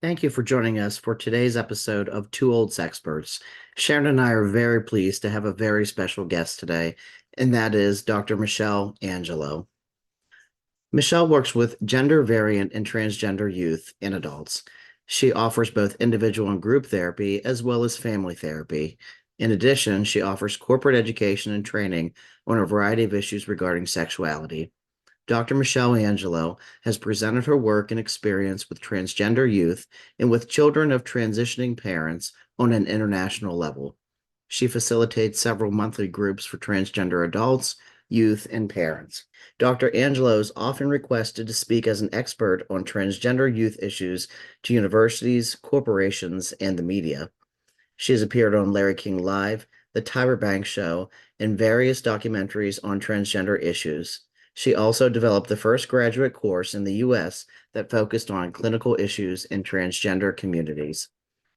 Thank you for joining us for today's episode of Two Old Sexperts. Sharon and I are very pleased to have a very special guest today, and that is Dr. Michele Angello. Michele works with gender variant and transgender youth and adults. She offers both individual and group therapy as well as family therapy. In addition, she offers corporate education and training on a variety of issues regarding sexuality. Dr. Michele Angello has presented her work and experience with transgender youth and with children of transitioning parents on an international level. She facilitates several monthly groups for transgender adults, youth, and parents. Dr. Angello is often requested to speak as an expert on transgender youth issues to universities, corporations, and the media. She has appeared on Larry King Live, The Tyra Banks Show, and various documentaries on transgender issues. She also developed the first graduate course in the U.S. that focused on clinical issues in transgender communities.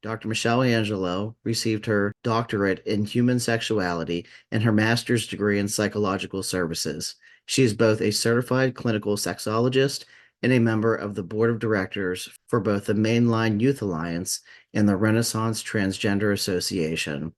Dr. Michele Angello received her doctorate in human sexuality and her master's degree in psychological services. She is both a certified clinical sexologist and a member of the board of directors for both the Mainline Youth Alliance and the Renaissance Transgender Association.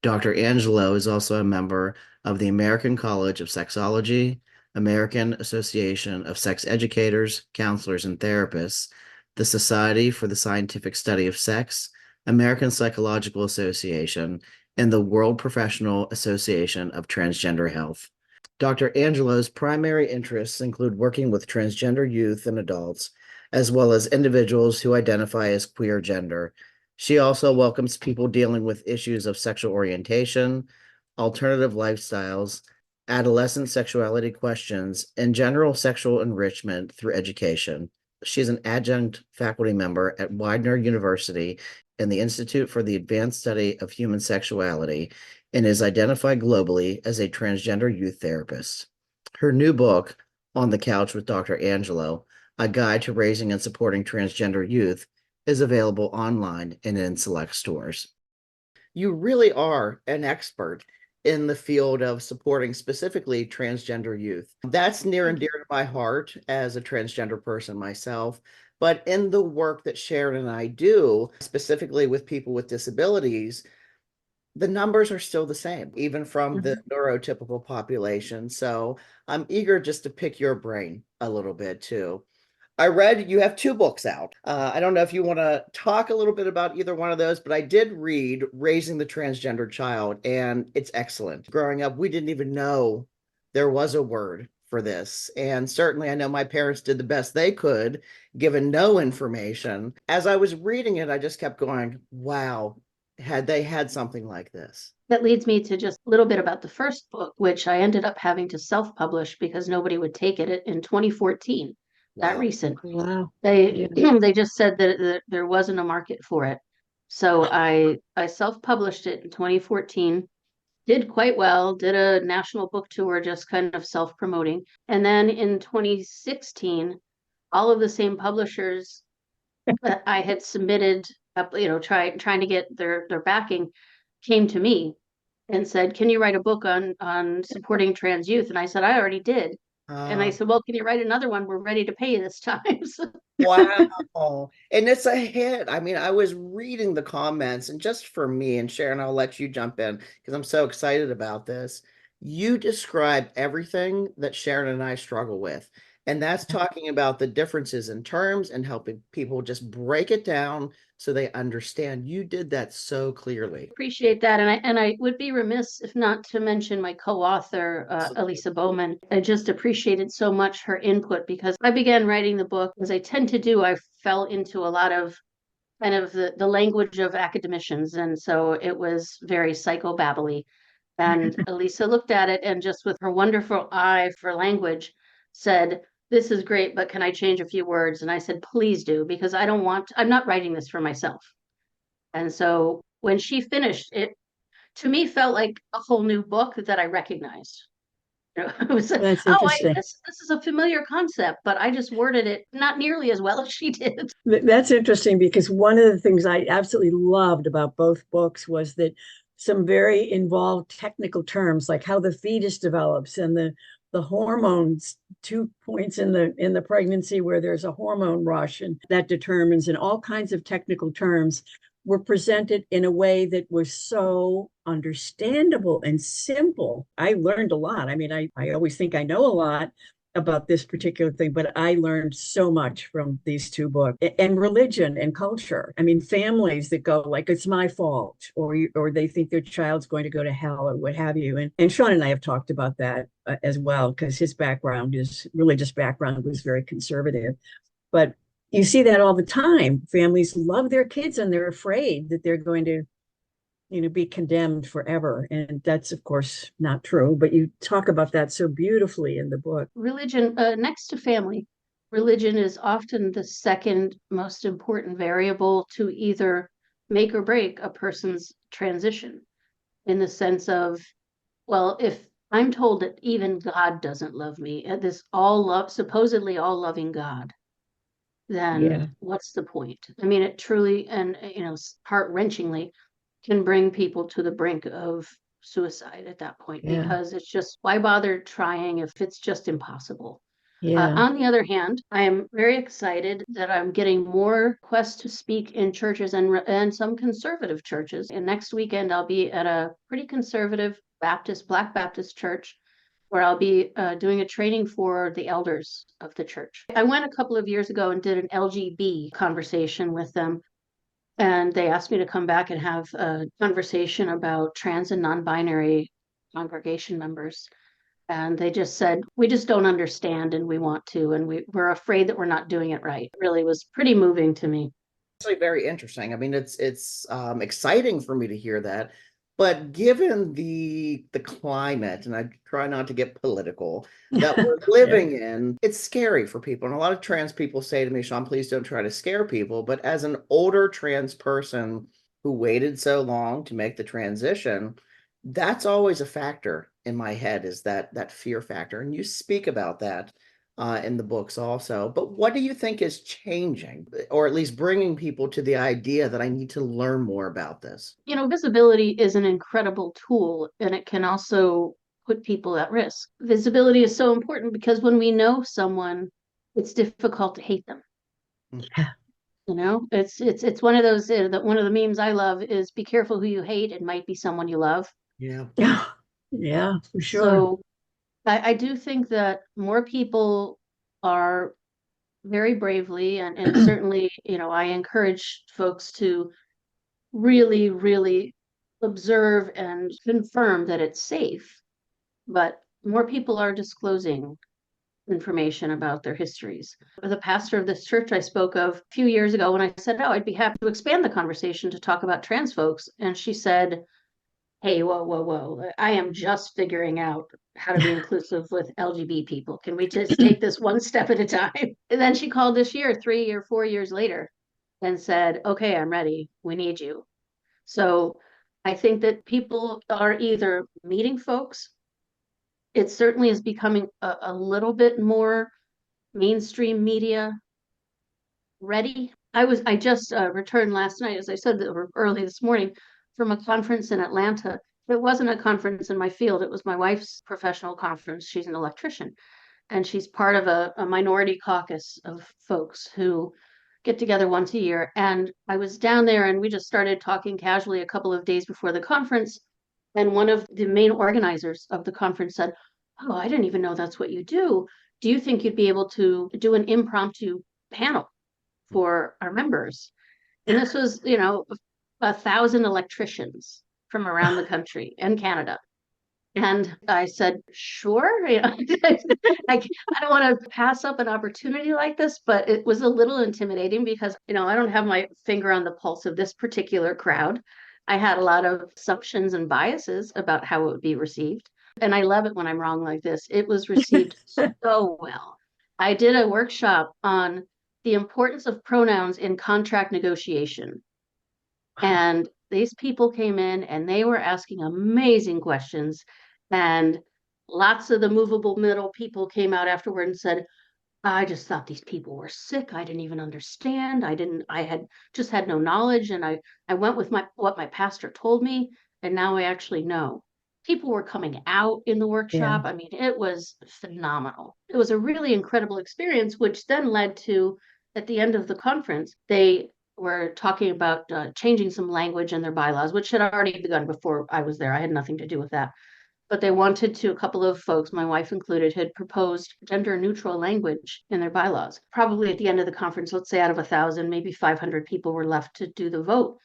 Dr. Angello is also a member of the American College of Sexology, American Association of Sex Educators, Counselors, and Therapists, the Society for the Scientific Study of Sex, American Psychological Association, and the World Professional Association of Transgender Health. Dr. Angello's primary interests include working with transgender youth and adults, as well as individuals who identify as queer gender. She also welcomes people dealing with issues of sexual orientation, alternative lifestyles, adolescent sexuality questions, and general sexual enrichment through education. She's an adjunct faculty member at Widener University in the Institute for the Advanced Study of Human Sexuality and is identified globally as a transgender youth therapist. Her new book, On the Couch with Dr. Angello, A Guide to Raising and Supporting Transgender Youth, is available online and in select stores. You really are an expert in the field of supporting specifically transgender youth. That's near and dear to my heart as a transgender person myself. But in the work that Sharon and I do, specifically with people with disabilities, the numbers are still the same, even from the neurotypical population. So I'm eager just to pick your brain a little bit too. I read you have two books out. I don't know if you want to talk a little bit about either one of those, but I did read Raising the Transgender Child, and it's excellent. Growing up, we didn't even know there was a word for this. And certainly, I know my parents did the best they could, given no information. As I was reading it, I just kept going, wow, had they had something like this? That leads me to just a little bit about the first book, which I ended up having to self-publish because nobody would take it in 2014. That Wow. recent. Wow. They they just said that there wasn't a market for it. So I self-published it in 2014, did quite well, did a national book tour, just kind of self-promoting. And then in 2016, all of the same publishers that I had submitted up, trying to get their backing came to me and said, "Can you write a book on supporting trans youth?" And I said, "I already did." And I said, "Well, can you write another one? We're ready to pay you this time." Wow. And it's a hit. I mean, I was reading the comments, and just for me, and Sharon, I'll let you jump in because I'm so excited about this. You describe everything that Sharon and I struggle with. And that's talking about the differences in terms and helping people just break it down so they understand. You did that so clearly. Appreciate that, and I would be remiss if not to mention my co-author, Elisa Bowman. I just appreciated so much her input because I began writing the book, as I tend to do. I fell into a lot of kind of the language of academicians, and so it was very psychobabbly. And Elisa looked at it and just with her wonderful eye for language said, "This is great, but can I change a few words?" And I said, "Please do, because I'm not writing this for myself." And so when she finished, it to me felt like a whole new book that I recognized. It was That's oh, interesting. this is a familiar concept, but I just worded it not nearly as well as she did. That's interesting because one of the things I absolutely loved about both books was that some very involved technical terms like how the fetus develops and the the hormones, 2 points in the pregnancy where there's a hormone rush, and that determines, and all kinds of technical terms were presented in a way that was so understandable and simple. I learned a lot. I mean, I always think I know a lot about this particular thing, but I learned so much from these two books. And religion and culture. I mean, families that go like, it's my fault, or they think their child's going to go to hell, or what have you. And Sean and I have talked about that as well, because his religious background was very conservative. But you see that all the time. Families love their kids and they're afraid that they're going to be condemned forever. And that's, of course, not true. But you talk about that so beautifully in the book. Religion, next to family, religion is often the second most important variable to either make or break a person's transition, in the sense of, well, if I'm told that even God doesn't love me, this supposedly all loving God, then what's the point? I mean, it truly, and heart-wrenchingly, can bring people to the brink of suicide at that point, because it's just, why bother trying if it's just impossible? On the other hand, I am very excited that I'm getting more requests to speak in churches, and some conservative churches. And next weekend, I'll be at a pretty conservative Black Baptist church, where I'll be doing a training for the elders of the church. I went a couple of years ago and did an LGB conversation with them. And they asked me to come back and have a conversation about trans and non-binary congregation members. And they just said, we just don't understand, and we want to, and we're afraid that we're not doing it right. It really was pretty moving to me. Actually very interesting. I mean, it's exciting for me to hear that. But given the climate, and I try not to get political, that we're living in, it's scary for people. And a lot of trans people say to me, Sean, please don't try to scare people. But as an older trans person who waited so long to make the transition, that's always a factor in my head, is that fear factor. And you speak about that in the books also. But what do you think is changing, or at least bringing people to the idea that I need to learn more about this? Visibility is an incredible tool, and it can also put people at risk. Visibility is so important because when we know someone, it's difficult to hate them. Yeah. It's one of those, that one of the memes I love is, be careful who you hate. It might be someone you love. Yeah. Yeah, for sure. So I do think that more people are very bravely, and certainly, I encourage folks to really, really observe and confirm that it's safe. But more people are disclosing information about their histories. The pastor of this church I spoke of a few years ago, when I said, oh, I'd be happy to expand the conversation to talk about trans folks. And she said, hey, whoa. I am just figuring out how to be inclusive with LGBT people. Can we just take this one step at a time? And then she called this year, 3 or 4 years later, and said, okay, I'm ready. We need you. So I think that people are either meeting folks. It certainly is becoming a little bit more mainstream media ready. I just returned last night, as I said, early this morning, from a conference in Atlanta. It wasn't a conference in my field. It was my wife's professional conference. She's an electrician, and she's part of a minority caucus of folks who get together once a year. And I was down there, and we just started talking casually a couple of days before the conference. And one of the main organizers of the conference said, oh, I didn't even know that's what you do. Do you think you'd be able to do an impromptu panel for our members? And this was, 1,000 electricians from around the country and Canada. And I said, sure. I don't want to pass up an opportunity like this, but it was a little intimidating because, I don't have my finger on the pulse of this particular crowd. I had a lot of assumptions and biases about how it would be received. And I love it when I'm wrong like this. It was received so well. I did a workshop on the importance of pronouns in contract negotiation. And these people came in and they were asking amazing questions. And lots of the movable middle people came out afterward and said, I just thought these people were sick. I didn't even understand. I had just had no knowledge. And I went with what my pastor told me. And now I actually know. People were coming out in the workshop. I mean, it was phenomenal. It was a really incredible experience, which then led to, at the end of the conference, they were talking about changing some language in their bylaws, which had already begun before I was there. I had nothing to do with that. But they wanted to, a couple of folks, my wife included, had proposed gender neutral language in their bylaws. Probably at the end of the conference, let's say out of 1,000, maybe 500 people were left to do the vote.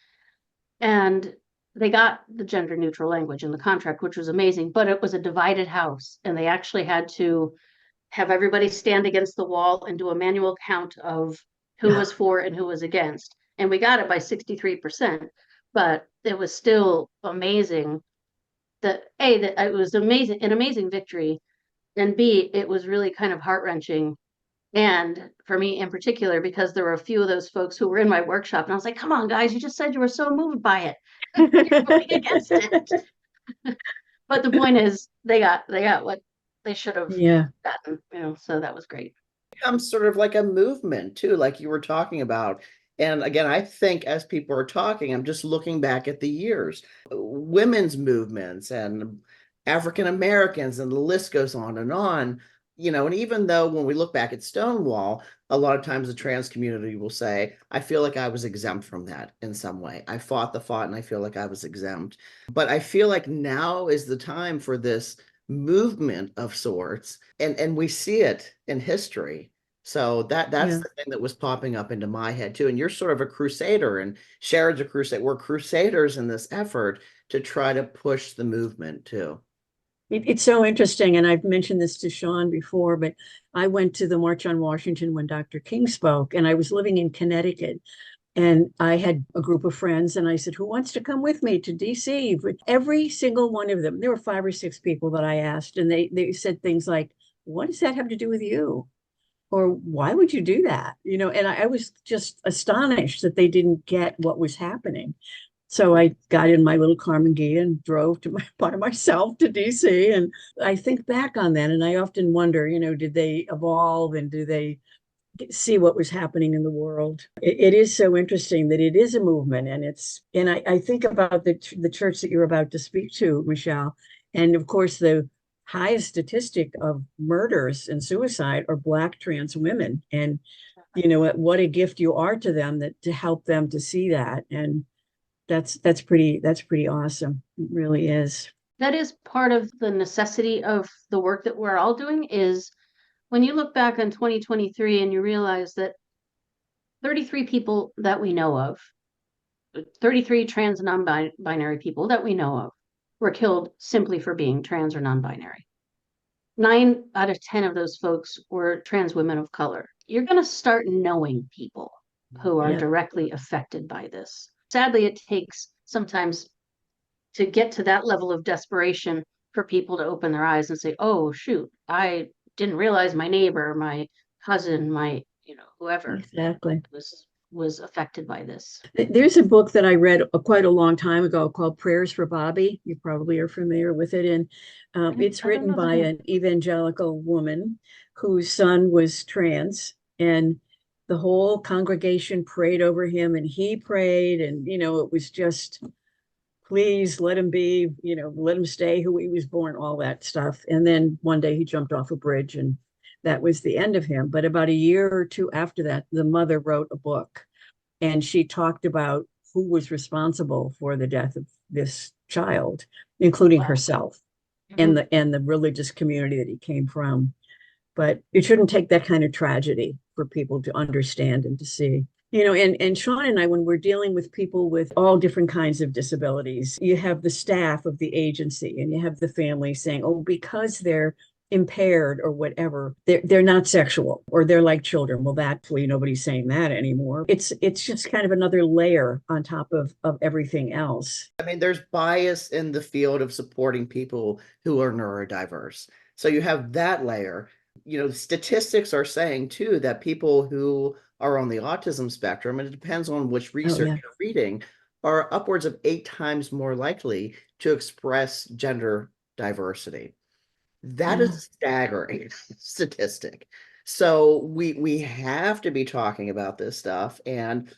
And they got the gender neutral language in the contract, which was amazing, but it was a divided house. And they actually had to have everybody stand against the wall and do a manual count of who was for and who was against. And we got it by 63%, but it was still amazing that it was amazing, an amazing victory. And B, it was really kind of heart-wrenching. And for me in particular, because there were a few of those folks who were in my workshop, and I was like, come on, guys, you just said you were so moved by it. You're voting against it. But the point is they got what they should have gotten, so that was great. Becomes sort of like a movement too, like you were talking about. And again, I think as people are talking, I'm just looking back at the years, women's movements and African Americans, and the list goes on and on. And even though when we look back at Stonewall, a lot of times the trans community will say, I feel like I was exempt from that in some way. I fought the fight and I feel like I was exempt. But I feel like now is the time for this movement of sorts, and we see it in history. So that's the thing that was popping up into my head too. And you're sort of a crusader, and Sharon's a crusader. We're crusaders in this effort to try to push the movement too. It's so interesting, and I've mentioned this to Sean before, but I went to the March on Washington when Dr. King spoke, and I was living in Connecticut. And I had a group of friends, and I said, who wants to come with me to DC? But every single one of them, there were 5 or 6 people that I asked, and they said things like, what does that have to do with you? Or why would you do that? And I was just astonished that they didn't get what was happening. So I got in my little car and drove by myself to DC. And I think back on that, and I often wonder, did they evolve, and do they see what was happening in the world? It is so interesting that it is a movement, and I think about the church that you're about to speak to, Michele, and of course the highest statistic of murders and suicide are Black trans women, and what a gift you are to them, that to help them to see that. And that's pretty awesome. It really is. That is part of the necessity of the work that we're all doing, is when you look back on 2023 and you realize that 33 people that we know of, 33 trans and non-binary people that we know of, were killed simply for being trans or non-binary. 9 out of 10 of those folks were trans women of color. You're going to start knowing people who are directly affected by this. Sadly, it takes sometimes to get to that level of desperation for people to open their eyes and say, oh, shoot, I didn't realize my neighbor, my cousin, my, whoever exactly was affected by this. There's a book that I read quite a long time ago called Prayers for Bobby. You probably are familiar with it. And it's written by an evangelical woman whose son was trans, and the whole congregation prayed over him, and he prayed, and it was just, please let him be, let him stay who he was born, all that stuff. And then one day he jumped off a bridge, and that was the end of him. But about a year or 2 after that, the mother wrote a book, and she talked about who was responsible for the death of this child, including herself and the religious community that he came from. But it shouldn't take that kind of tragedy for people to understand and to see. And Sean and I, when we're dealing with people with all different kinds of disabilities, you have the staff of the agency, and you have the family saying, oh, because they're impaired or whatever, they're not sexual, or they're like children. Well, nobody's saying that anymore. It's just kind of another layer on top of everything else. I mean, there's bias in the field of supporting people who are neurodiverse. So you have that layer. Statistics are saying too that people who are on the autism spectrum, and it depends on which research you're reading, are upwards of 8 times more likely to express gender diversity. That is a staggering statistic. So we have to be talking about this stuff, and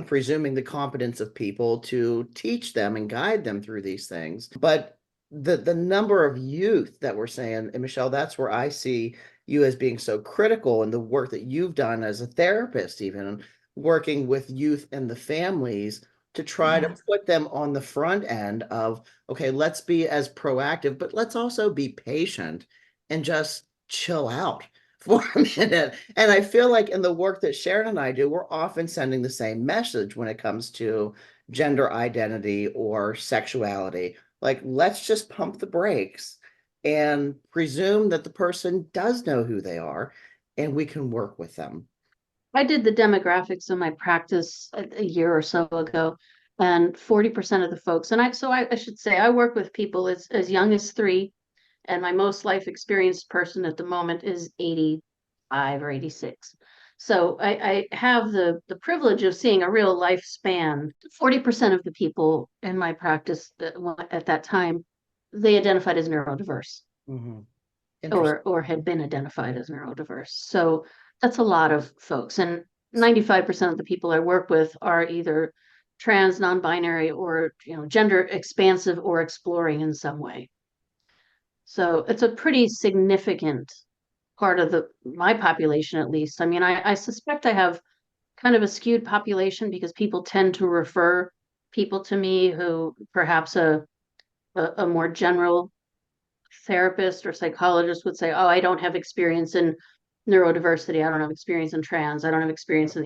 presuming the competence of people to teach them and guide them through these things. But the number of youth that we're saying, and Michelle, that's where I see you as being so critical in the work that you've done as a therapist, even working with youth and the families to try to put them on the front end of, okay, let's be as proactive, but let's also be patient and just chill out for a minute. And I feel like in the work that Sharon and I do, we're often sending the same message when it comes to gender identity or sexuality. Like, let's just pump the brakes and presume that the person does know who they are and we can work with them. I did the demographics in my practice a year or so ago, and 40% of the folks, and I should say I work with people as young as 3, and my most life experienced person at the moment is 85 or 86. So I have the privilege of seeing a real lifespan. 40% of the people in my practice at that time, they identified as neurodiverse. Mm-hmm. Or had been identified as neurodiverse. So that's a lot of folks. And 95% of the people I work with are either trans, non-binary, or gender expansive or exploring in some way. So it's a pretty significant part of my population, at least. I mean, I suspect I have kind of a skewed population because people tend to refer people to me who perhaps a more general therapist or psychologist would say, oh, I don't have experience in neurodiversity. I don't have experience in trans. I don't have experience in,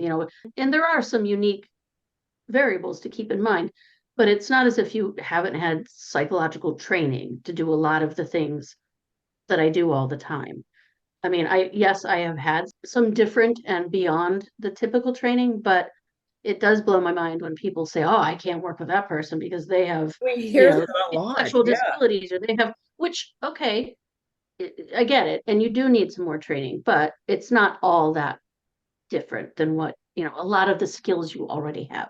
and there are some unique variables to keep in mind, but it's not as if you haven't had psychological training to do a lot of the things that I do all the time. I mean, yes, I have had some different and beyond the typical training, but it does blow my mind when people say, "Oh, I can't work with that person because they have, We hear that a lot. intellectual Yeah. disabilities, or they have," which, okay, I get it, and you do need some more training, but it's not all that different than what, a lot of the skills you already have.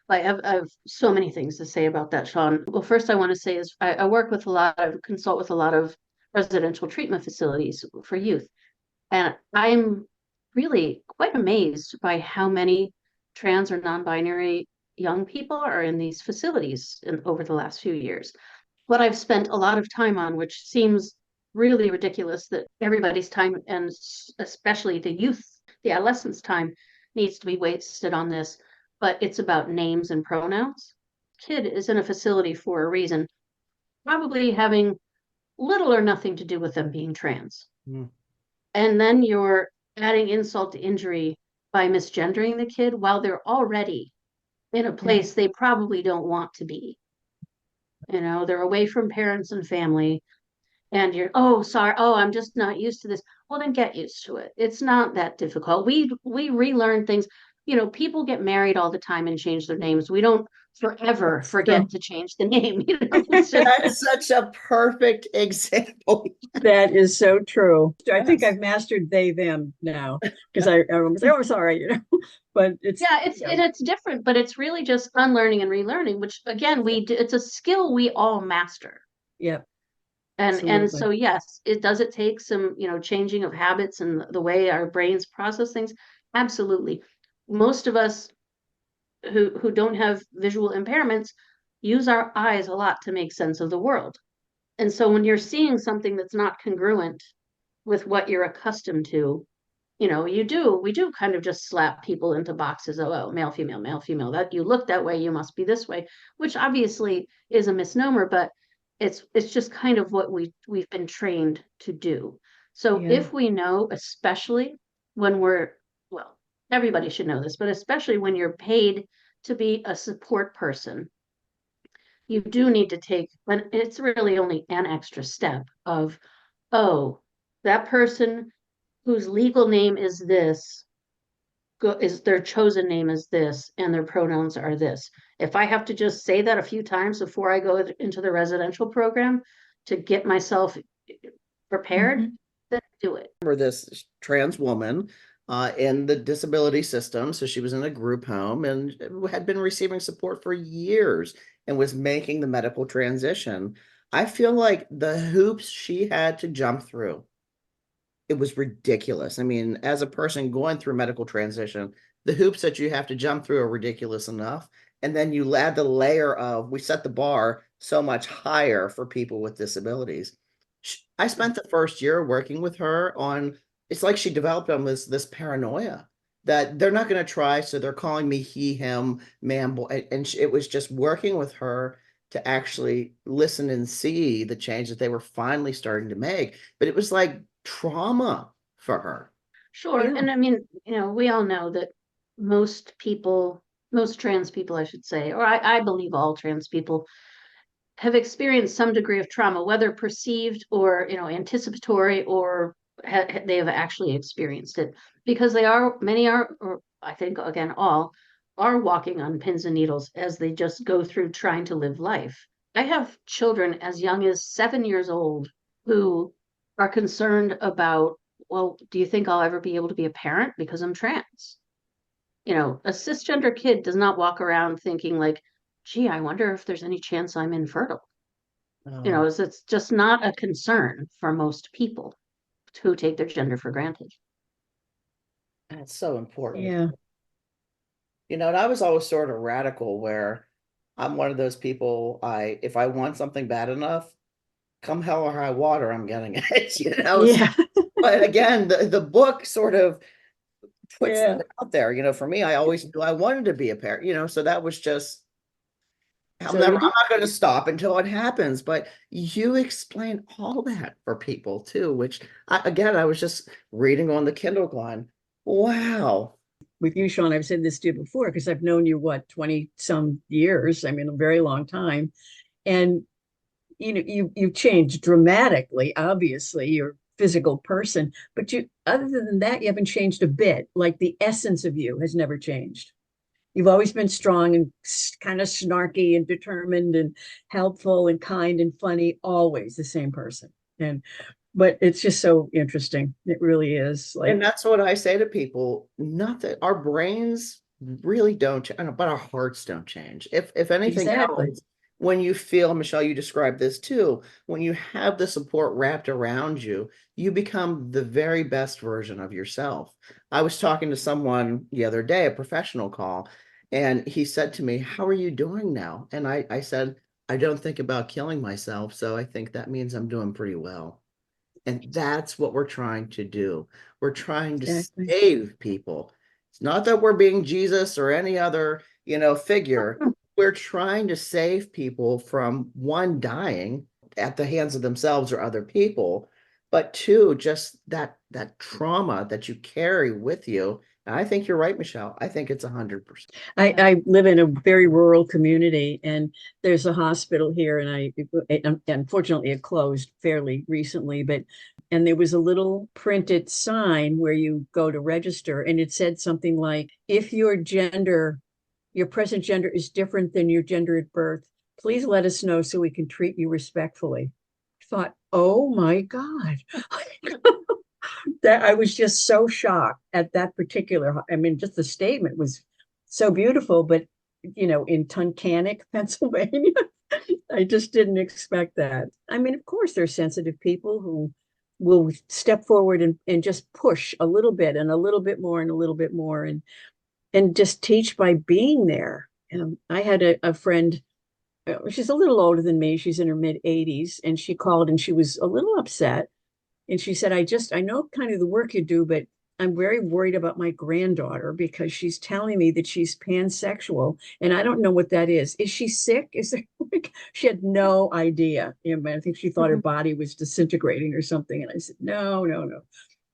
I have so many things to say about that, Sean. Well, first I want to say is I work with consult with a lot of residential treatment facilities for youth. And I'm really quite amazed by how many trans or non-binary young people are in these facilities over the last few years. What I've spent a lot of time on, which seems really ridiculous that everybody's time, and especially the youth, the adolescents' time, needs to be wasted on this, but it's about names and pronouns. Kid is in a facility for a reason, probably having little or nothing to do with them being trans. Mm. And then you're adding insult to injury by misgendering the kid while they're already in a place they probably don't want to be. They're away from parents and family, and you're, oh, sorry, oh, I'm just not used to this. Well, then get used to it. It's not that difficult. We relearn things. People get married all the time and change their names. We don't forever forget to change the name. That's such a perfect example. That is so true. I think Yes. I've mastered they, them now because I say, oh, sorry, but it's, Yeah, it's different, but it's really just unlearning and relearning, which again, it's a skill we all master. yeah, And so absolutely. yes, it take some, changing of habits and the way our brains process things. Absolutely. Most of us who don't have visual impairments use our eyes a lot to make sense of the world. And so when you're seeing something that's not congruent with what you're accustomed to, we do kind of just slap people into boxes. Oh, male, female, that you look that way, you must be this way, which obviously is a misnomer, but it's just kind of what we've been trained to do. So Yeah. if we know, especially when well, everybody should know this, but especially when you're paid to be a support person, you do need to take, and it's really only an extra step of, oh, that person whose legal name is this, is their chosen name is this, and their pronouns are this. If I have to just say that a few times before I go into the residential program to get myself prepared, then do it. For this trans woman in the disability system. So she was in a group home and had been receiving support for years and was making the medical transition. I feel like the hoops she had to jump through, it was ridiculous. I mean, as a person going through medical transition, the hoops that you have to jump through are ridiculous enough. And then you add the layer of, we set the bar so much higher for people with disabilities. I spent the first year working with her on, it's like she developed on this paranoia that they're not going to try. So they're calling me he, him, man, boy. And it was just working with her to actually listen and see the change that they were finally starting to make. But it was like trauma for her. Sure. Yeah. And I mean, we all know that most people, most trans people, I should say, or I believe all trans people have experienced some degree of trauma, whether perceived or, anticipatory, or they have actually experienced it, because many are, or I think again, all are walking on pins and needles as they just go through trying to live life. I have children as young as 7 years old who are concerned about, well, do you think I'll ever be able to be a parent because I'm trans? A cisgender kid does not walk around thinking like, gee, I wonder if there's any chance I'm infertile. It's just not a concern for most people who take their gender for granted. That's so important. Yeah. And I was always sort of radical where I'm one of those people, if I want something bad enough, come hell or high water, I'm getting it. Yeah. But again, the book sort of puts Yeah. that out there. For me, I always knew I wanted to be a parent, so that was just, I'm So you not did. going to stop until it happens. But you explain all that for people too, which I was just reading on the Kindle going, wow. With you, Sean, I've said this to you before because I've known you, 20 some years. I mean, a very long time. And you've changed dramatically, obviously, you're a physical person, but other than that, you haven't changed a bit. Like the essence of you has never changed. You've always been strong and kind of snarky and determined and helpful and kind and funny, always the same person. But it's just so interesting. It really is. Like, And that's what I say to people, not that our brains really don't, but our hearts don't change. If anything exactly. else, when you feel, Michelle, you described this too, when you have the support wrapped around you, you become the very best version of yourself. I was talking to someone the other day, a professional call, and he said to me, how are you doing now? And I said, I don't think about killing myself, so I think that means I'm doing pretty well. And that's what we're trying to do. We're trying to Exactly. save people. It's not that we're being Jesus or any other, figure. We're trying to save people from, one, dying at the hands of themselves or other people, but two, just that trauma that you carry with you. And I think you're right, Michelle. I think it's 100%. I live in a very rural community, and there's a hospital here, and unfortunately it closed fairly recently, and there was a little printed sign where you go to register, and it said something like, if your present gender is different than your gender at birth, please let us know so we can treat you respectfully. I thought, oh my God. That I was just so shocked at that particular. I mean, just the statement was so beautiful, but in Tunkhannock, Pennsylvania, I just didn't expect that. I mean, of course, there's sensitive people who will step forward and just push a little bit and a little bit more and a little bit more and just teach by being there. I had a friend, she's a little older than me. She's in her mid 80s, and she called and she was a little upset. And she said, I know kind of the work you do, but I'm very worried about my granddaughter because she's telling me that she's pansexual and I don't know what that is. Is she sick? Is there she had no idea. I think she thought her body was disintegrating or something. And I said, no, no, no.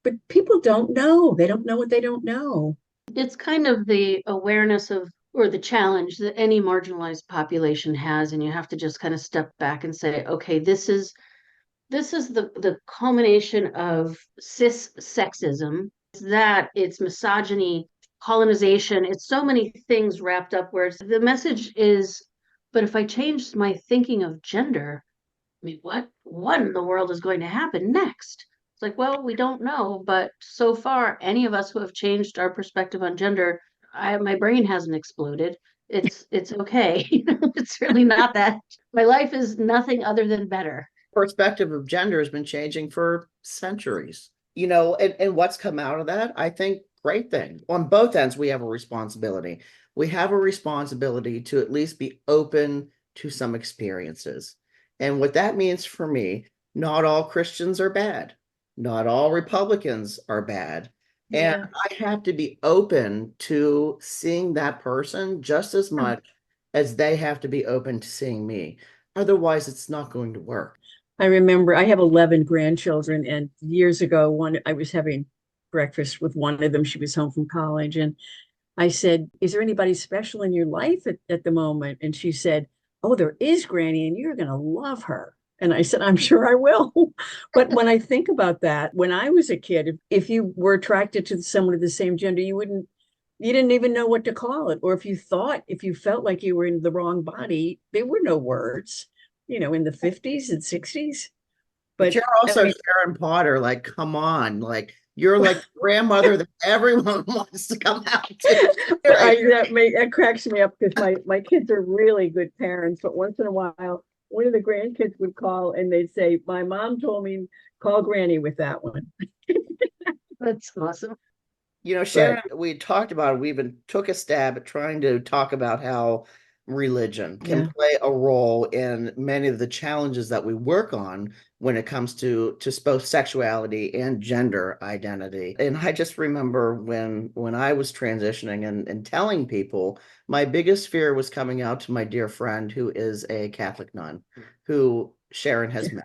But people don't know. They don't know what they don't know. It's kind of the awareness of, or the challenge that any marginalized population has. And you have to just kind of step back and say, okay, this is the culmination of cis sexism, that it's misogyny, colonization, it's so many things wrapped up where the message is, but if I change my thinking of gender, I mean, what in the world is going to happen next? It's like, well, we don't know, but so far, any of us who have changed our perspective on gender, my brain hasn't exploded. It's okay. It's really not that. My life is nothing other than better. Perspective of gender has been changing for centuries. And what's come out of that? I think great thing. On both ends, we have a responsibility. We have a responsibility to at least be open to some experiences. And what that means for me, not all Christians are bad. Not all Republicans are bad. And Yeah. I have to be open to seeing that person just as much as they have to be open to seeing me. Otherwise, it's not going to work. I remember I have 11 grandchildren, and years ago, I was having breakfast with one of them. She was home from college, and I said, "Is there anybody special in your life at the moment?" And she said, "Oh, there is, Granny, and you're going to love her." And I said, "I'm sure I will." But when I think about that, when I was a kid, if you were attracted to someone of the same gender, you didn't even know what to call it. Or if you felt like you were in the wrong body, there were no words, in the 50s and 60s. But But you're I also mean, Sharon Potter, like, come on, like you're like the grandmother that everyone wants to come out to. Like, that cracks me up because my kids are really good parents, but once in a while, one of the grandkids would call and they'd say, "My mom told me call Granny with that one." That's awesome. But Sharon, we talked about it. We even took a stab at trying to talk about how religion can yeah, play a role in many of the challenges that we work on when it comes to both sexuality and gender identity. And I just remember when I was transitioning and telling people, my biggest fear was coming out to my dear friend who is a Catholic nun, who Sharon has met.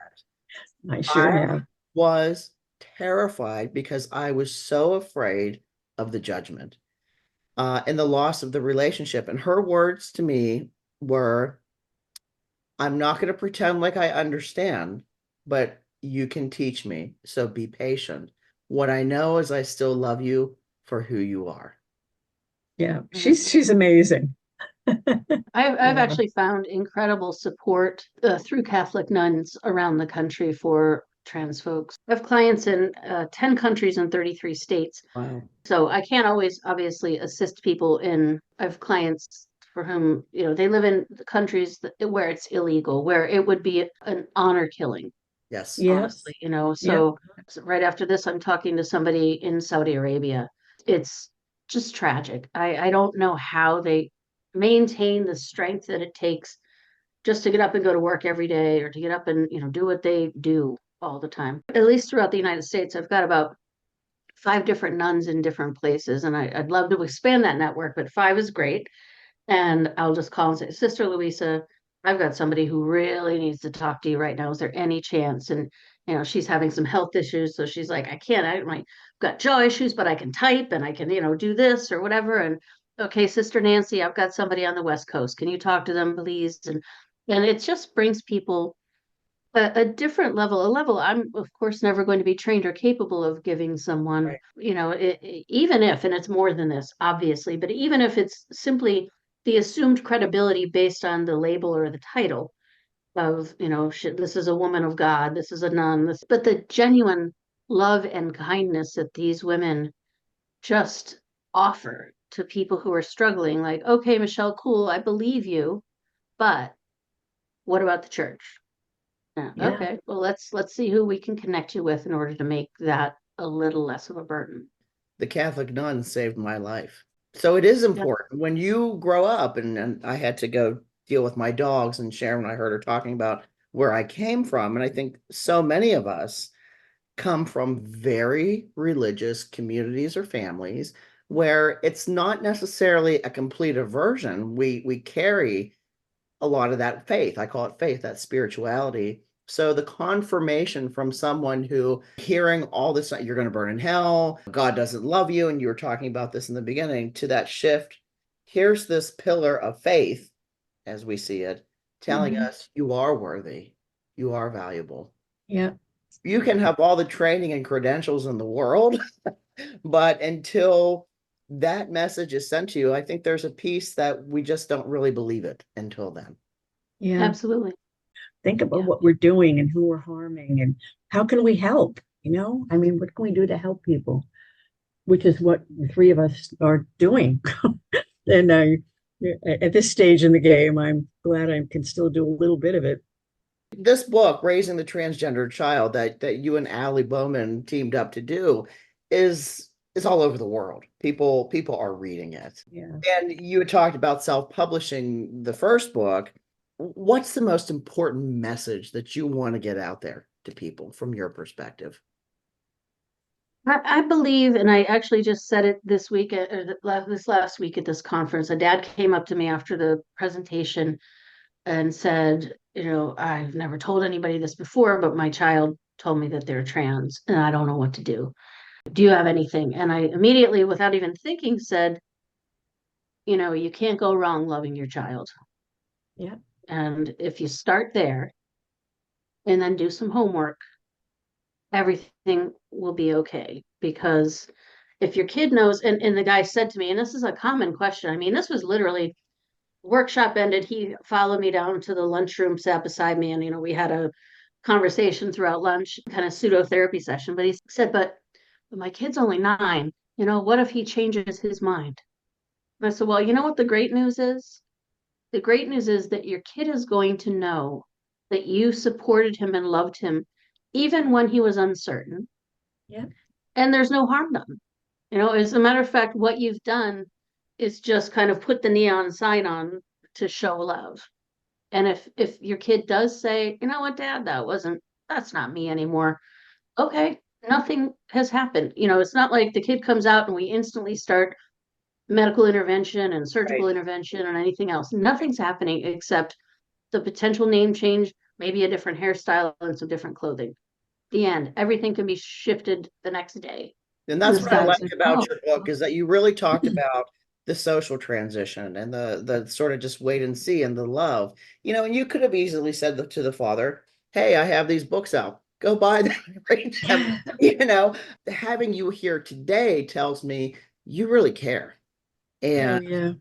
I sure I have. was terrified because I was so afraid of the judgment and the loss of the relationship. And her words to me were, I'm not going to pretend like I understand, but you can teach me. So be patient. What I know is I still love you for who you are. Yeah, she's amazing. I've Yeah, actually found incredible support through Catholic nuns around the country for trans folks. I have clients in 10 countries and 33 states. Wow. So I can't always obviously assist people I have clients for whom, they live in the countries where it's illegal, where it would be an honor killing, Yes. yeah, honestly, yeah, so right after this, I'm talking to somebody in Saudi Arabia. It's just tragic. I don't know how they maintain the strength that it takes just to get up and go to work every day or to get up and, do what they do all the time. At least throughout the United States, I've got about 5 different nuns in different places, and I'd love to expand that network, but 5 is great. And I'll just call and say, Sister Louisa, I've got somebody who really needs to talk to you right now. Is there any chance? And she's having some health issues, so she's like, I can't. I've got jaw issues, but I can type and I can, do this or whatever. And okay, Sister Nancy, I've got somebody on the West Coast. Can you talk to them, please? And it just brings people a different level, a level I'm of course never going to be trained or capable of giving someone, Right. even if, and it's more than this, obviously, but even if it's simply the assumed credibility based on the label or the title of, this is a woman of God, this is a nun, but the genuine love and kindness that these women just offer to people who are struggling, like, okay, Michelle, cool, I believe you, but what about the church? Yeah, yeah, okay. Well, let's see who we can connect you with in order to make that a little less of a burden. The Catholic nun saved my life. So it is Yeah. important when you grow up, and I had to go deal with my dogs, and Sharon, I heard her talking about where I came from. And I think so many of us come from very religious communities or families where it's not necessarily a complete aversion. We carry a lot of that faith. I call it faith, that spirituality. So the confirmation from someone who hearing all this, you're going to burn in hell, God doesn't love you, and you were talking about this in the beginning, to that shift, here's this pillar of faith, as we see it, telling mhm, us you are worthy, you are valuable. yeah, You can have all the training and credentials in the world, but until that message is sent to you, I think there's a piece that we just don't really believe it until then. yeah. Absolutely. Think about Yeah. what we're doing and who we're harming and how can we help? I mean, what can we do to help people? Which is what the three of us are doing. And at this stage in the game, I'm glad I can still do a little bit of it. This book, Raising the Transgender Child, that you and Allie Bowman teamed up to do, is is all over the world. People are reading it. Yeah. And you had talked about self-publishing the first book. What's the most important message that you want to get out there to people from your perspective? I believe, and I actually just said it this week, this last week at this conference. A dad came up to me after the presentation and said, I've never told anybody this before, but my child told me that they're trans and I don't know what to do. Do you have anything? And I immediately, without even thinking, said, you can't go wrong loving your child. Yeah. And if you start there and then do some homework, everything will be okay. Because if your kid knows, and the guy said to me, and this is a common question. I mean, this was literally workshop ended. He followed me down to the lunchroom, sat beside me, and we had a conversation throughout lunch, kind of pseudo therapy session. But he said, but my kid's only 9. What if he changes his mind? And I said, well, you know what the great news is? The great news is that your kid is going to know that you supported him and loved him, even when he was uncertain. Yeah. And there's no harm done. As a matter of fact, what you've done is just kind of put the neon sign on to show love. And if your kid does say, you know what, Dad, that's not me anymore. Okay, nothing has happened. It's not like the kid comes out and we instantly start medical intervention and surgical Right. intervention and anything else. Nothing's happening except the potential name change, maybe a different hairstyle and some different clothing. The end. Everything can be shifted the next day. And And that's this what I guy like said, about oh, your book is that you really talked about the social transition and the sort of just wait and see and the love. And you could have easily said to the father, "Hey, I have these books out. Go buy them, read them." Having you here today tells me you really care. Oh, And yeah.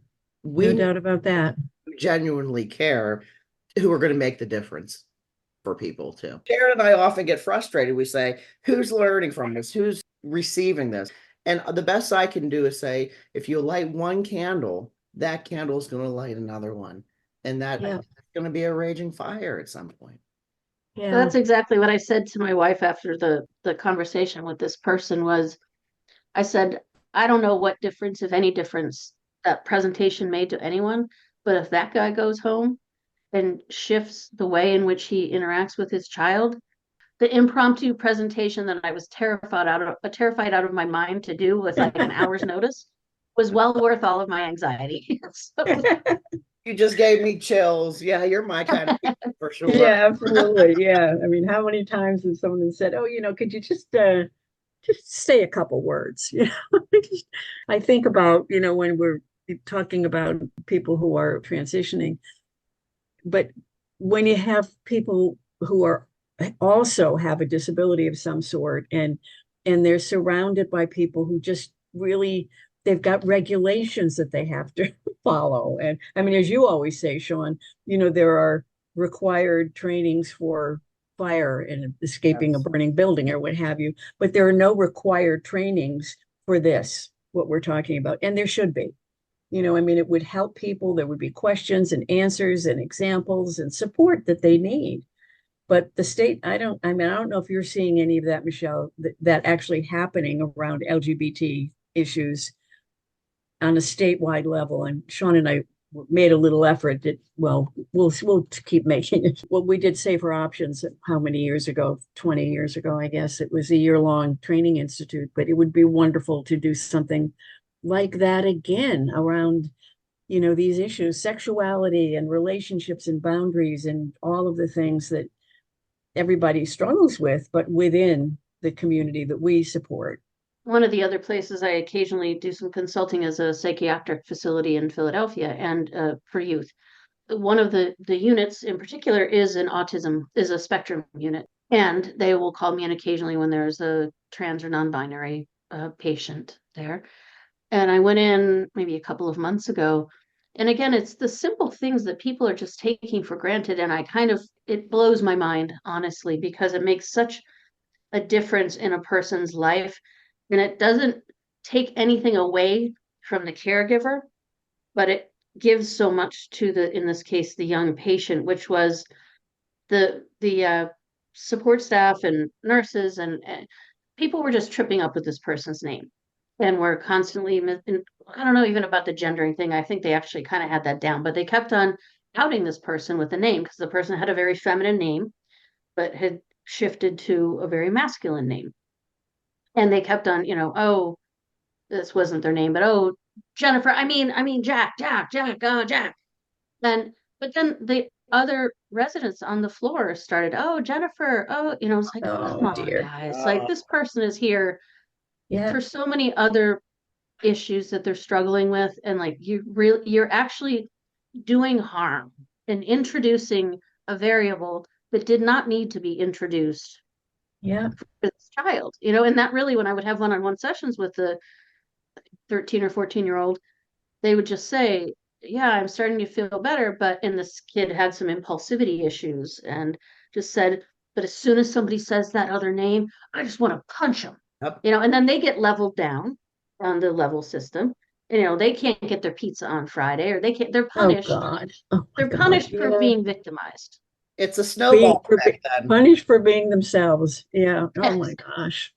we No need doubt about that. to genuinely care who are going to make the difference for people too. Sharon and I often get frustrated. We say, who's learning from this? Who's receiving this? And the best I can do is say, if you light one candle, that candle is going to light another one. And that Yeah. is going to be a raging fire at some point. so Yeah. that's exactly what I said to my wife after the conversation with this person was, I said, I don't know what difference, if any difference, that presentation made to anyone, but if that guy goes home and shifts the way in which he interacts with his child, the impromptu presentation that I was terrified out of my mind to do with like an hour's notice was well worth all of my anxiety. So, You just gave me chills. Yeah, you're my kind of people for sure. Yeah, absolutely. Yeah. I mean, how many times has someone said, "Oh, could you just say a couple words?" I think about, when we're talking about people who are transitioning, but when you have people who are also have a disability of some sort, and they're surrounded by people who just really, they've got regulations that they have to follow. And I mean, as you always say, Sean, there are required trainings for fire and escaping a Yes. burning building or what have you, but there are no required trainings for this, what we're talking about, and there should be. I mean, it would help people. There would be questions and answers and examples and support that they need. But the state, I mean, I don't know if you're seeing any of that, Michelle, that actually happening around LGBT issues on a statewide level. And Sean and I made a little effort that, well, we'll keep making it. Well, we did Safer Options how many years ago? 20 years ago, I guess. It was a year-long training institute, but it would be wonderful to do something like that again around these issues, sexuality and relationships and boundaries and all of the things that everybody struggles with, but within the community that we support. one of the other places I occasionally do some consulting is a psychiatric facility in Philadelphia and for youth. One of the units in particular is a spectrum unit. And they will call me in occasionally when there's a trans or non-binary patient there. And I went in maybe a couple of months ago. And again, it's the simple things that people are just taking for granted. And it blows my mind, honestly, because it makes such a difference in a person's life. And it doesn't take anything away from the caregiver, but it gives so much to in this case, the young patient, which was the support staff and nurses and people were just tripping up with this person's name. and were constantly, I don't know even about the gendering thing. I think they actually kind of had that down, but they kept on outing this person with a name because the person had a very feminine name, but had shifted to a very masculine name. And they kept on, oh, this wasn't their name, but oh, Jennifer, I mean, Jack. And, but then the other residents on the floor started, oh, Jennifer, oh, it's like, come Oh on, dear. guys, like this person is here Yeah. for so many other issues that they're struggling with. And like, you're actually doing harm and introducing a variable that did not need to be introduced Yeah. for this child, and that really, when I would have one-on-one sessions with the 13 or 14-year-old, they would just say, yeah, I'm starting to feel better. And this kid had some impulsivity issues and just said, but as soon as somebody says that other name, I just want to punch them, Yep. and then they get leveled down on the level system. They can't get their pizza on Friday, or they're Oh punished. God. Oh my They're God. punished for Yeah. being victimized. It's a Being snowball for effect then. punished for being themselves. Yeah. Oh my Yes. gosh.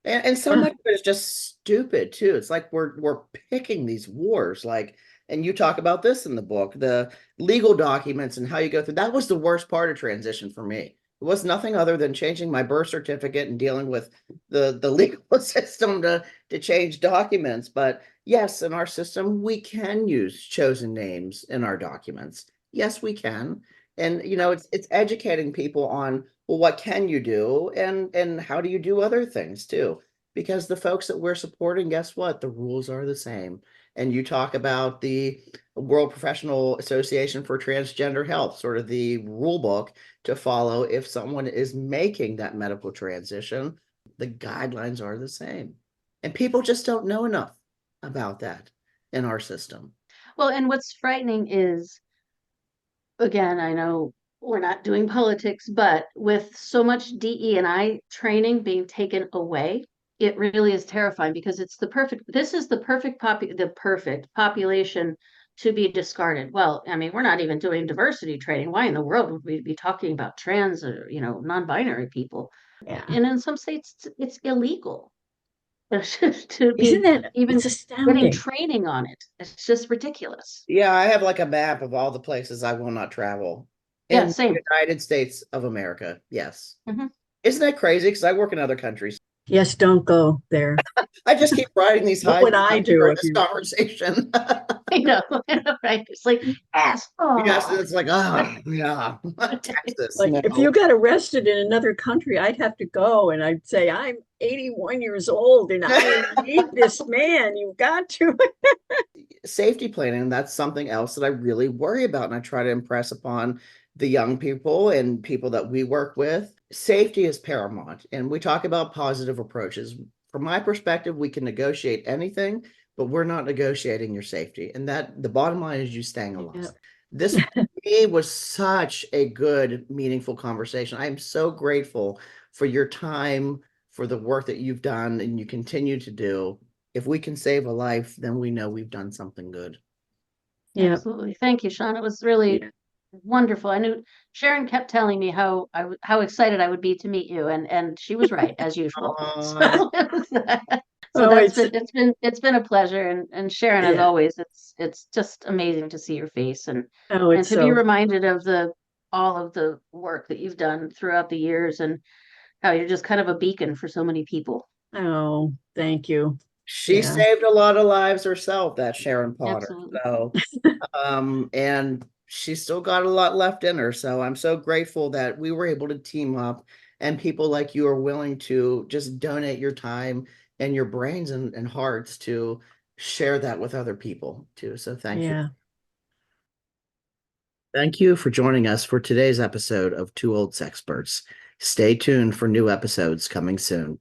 And so Ah, much of it is just stupid too. It's like we're picking these wars, like, and you talk about this in the book, the legal documents and how you go through. That was the worst part of transition for me. It was nothing other than changing my birth certificate and dealing with the legal system to change documents. But yes, in our system, we can use chosen names in our documents. Yes, we can. And it's educating people on, well, what can you do, and how do you do other things too? Because the folks that we're supporting, guess what? The rules are the same. And you talk about the World Professional Association for Transgender Health, sort of the rule book to follow if someone is making that medical transition. The guidelines are the same. And people just don't know enough about that in our system. Well, and what's frightening is, again, I know we're not doing politics, but with so much DE&I training being taken away, it really is terrifying because this is the perfect population to be discarded. Well, I mean, we're not even doing diversity training. Why in the world would we be talking about trans or, non-binary people? yeah. And in some states, it's illegal to Isn't be that, even it's getting astounding. training on it. It's just ridiculous. Yeah, I have like a map of all the places I will not travel Yeah, in the same. United States of America. Yes. Mhm. Isn't that crazy? Because I work in other countries. Yes, don't go there. I just keep riding these What highs would I do during if this you, conversation. I know, right? It's like, Yes, asshole. it's like, oh, yeah, Texas, like, no. if you got arrested in another country, I'd have to go and I'd say, I'm 81 years old and I need this man. You've got to. Safety planning, that's something else that I really worry about. And I try to impress upon the young people and people that we work with. Safety is paramount. And we talk about positive approaches. From my perspective, we can negotiate anything, but we're not negotiating your safety. And that the bottom line is you staying alive. This for me was such a good, meaningful conversation. I'm so grateful for your time, for the work that you've done and you continue to do. If we can save a life, then we know we've done something good. Yeah. Absolutely. Thank you, Sean. It was really Yeah. wonderful. I knew Sharon kept telling me how excited I would be to meet you, and she was right as usual. So, so Oh, it's been a pleasure, and Sharon, as yeah. always, it's just amazing to see your face Oh, and it's to be so, reminded of all of the work that you've done throughout the years and how you're just kind of a beacon for so many people. oh, thank you. She Yeah. saved a lot of lives herself, that Sharon Potter. Absolutely. So, and she's still got a lot left in her. So I'm so grateful that we were able to team up and people like you are willing to just donate your time and your brains and hearts to share that with other people too. So thank you. Yeah. Thank you for joining us for today's episode of Two Old Sexperts. Stay tuned for new episodes coming soon.